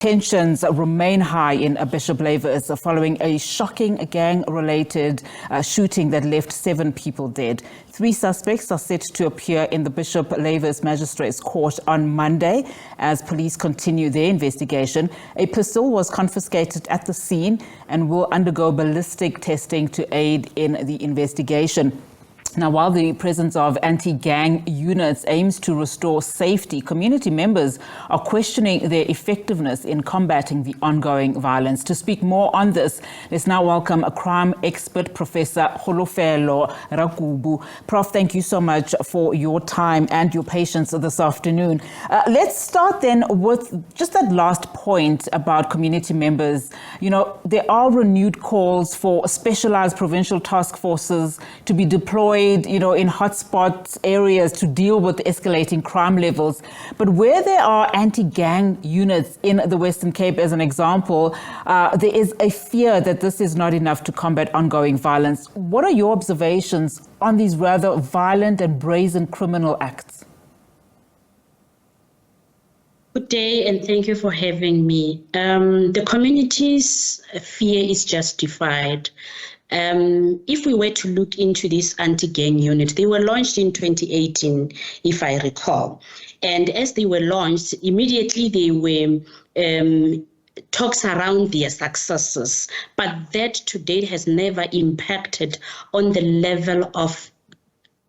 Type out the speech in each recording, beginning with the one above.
Tensions remain high in Bishop Lavis following a shocking gang-related shooting that left 7 people dead. 3 suspects are set to appear in the Bishop Lavis Magistrates Court on Monday as police continue their investigation. A pistol was confiscated at the scene and will undergo ballistic testing to aid in the investigation. Now, while the presence of anti-gang units aims to restore safety, community members are questioning their effectiveness in combating the ongoing violence. To speak more on this, let's now welcome a crime expert, Professor Kholofelo Rakubu. Prof, thank you so much for your time and your patience this afternoon. Let's start then with just that last point about community members. You know, there are renewed calls for specialized provincial task forces to be deployed in hotspot areas to deal with escalating crime levels. But where there are anti-gang units in the Western Cape, as an example, there is a fear that this is not enough to combat ongoing violence. What are your observations on these rather violent and brazen criminal acts? Good day, and thank you for having me. The community's fear is justified. If we were to look into this anti-gang unit, they were launched in 2018, if I recall. And as they were launched, immediately they were talks around their successes, but that to date has never impacted on the level of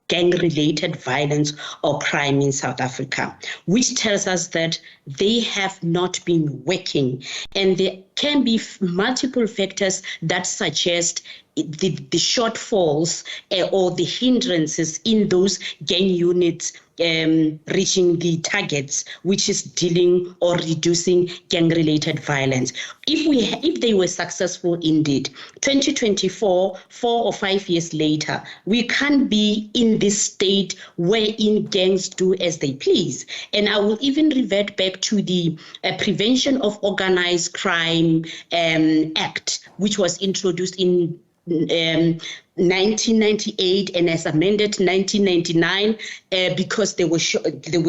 gang-related violence or crime in South Africa, which tells us that they have not been working. And there can be multiple factors that suggest the shortfalls or the hindrances in those gang units reaching the targets, which is dealing or reducing gang-related violence. If they were successful indeed, 2024, 4 or 5 years later, we can't be in this state wherein gangs do as they please. And I will even revert back to the Prevention of Organized Crime Act, which was introduced in 1998 and as amended 1999 because there were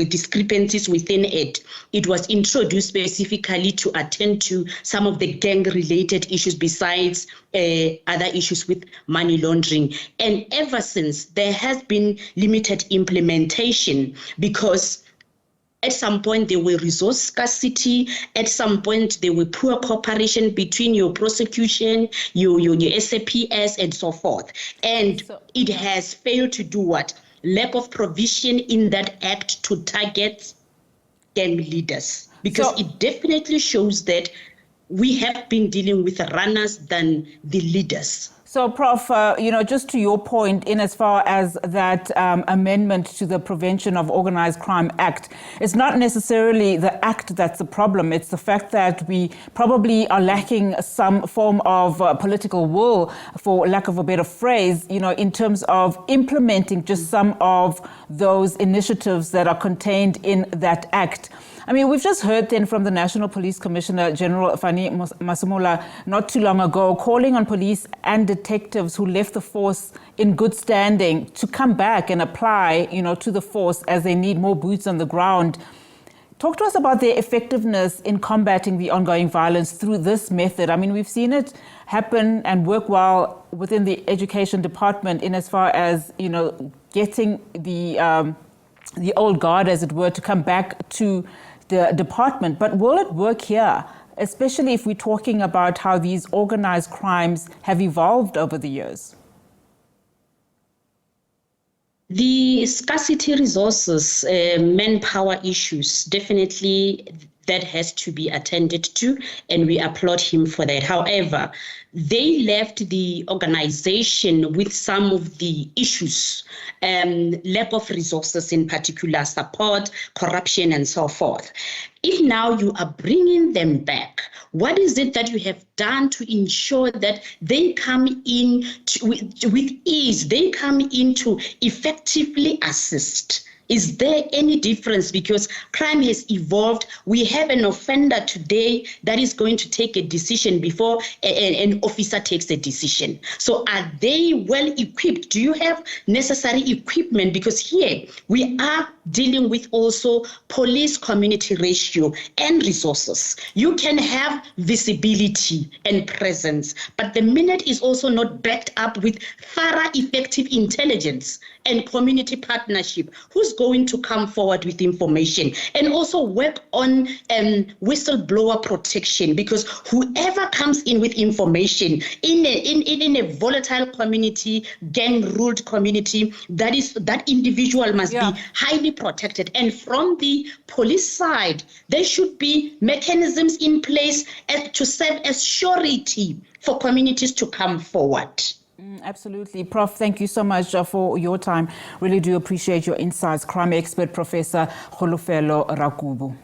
discrepancies within it. It was introduced specifically to attend to some of the gang-related issues besides other issues with money laundering. And ever since, there has been limited implementation because at some point, there were resource scarcity. At some point, there were poor cooperation between your prosecution, your SAPS, and so forth. And it has failed to do what? Lack of provision in that act to target gang leaders. Because it definitely shows that we have been dealing with runners than the leaders. So, Prof, just to your point, in as far as that amendment to the Prevention of Organized Crime Act, it's not necessarily the act that's the problem. It's the fact that we probably are lacking some form of political will, for lack of a better phrase, in terms of implementing just some of those initiatives that are contained in that act. I mean, we've just heard then from the National Police Commissioner General Fani Masemola not too long ago, calling on police and detectives who left the force in good standing to come back and apply, to the force as they need more boots on the ground. Talk to us about their effectiveness in combating the ongoing violence through this method. I mean, we've seen it happen and work well within the education department in as far as, getting the old guard, as it were, to come back to the department. But will it work here, especially if we're talking about how these organized crimes have evolved over the years? The scarcity resources, manpower issues, definitely that has to be attended to, and we applaud him for that. However, they left the organization with some of the issues, lack of resources in particular, support, corruption, and so forth. If now you are bringing them back, what is it that you have done to ensure that they come in with ease, they come in to effectively assist Is there any difference? Because crime has evolved. We have an offender today that is going to take a decision before an officer takes a decision. So are they well equipped? Do you have necessary equipment? Because here we are dealing with also police community ratio and resources. You can have visibility and presence, but the minute is also not backed up with thorough effective intelligence and community partnership, who's going to come forward with information? And also work on whistleblower protection, because whoever comes in with information in a volatile community, gang-ruled community, that individual must be highly protected. And from the police side, there should be mechanisms in place to serve as surety for communities to come forward. Absolutely. Prof, thank you so much for your time. Really do appreciate your insights. Crime expert, Professor Kholofelo Rakubu.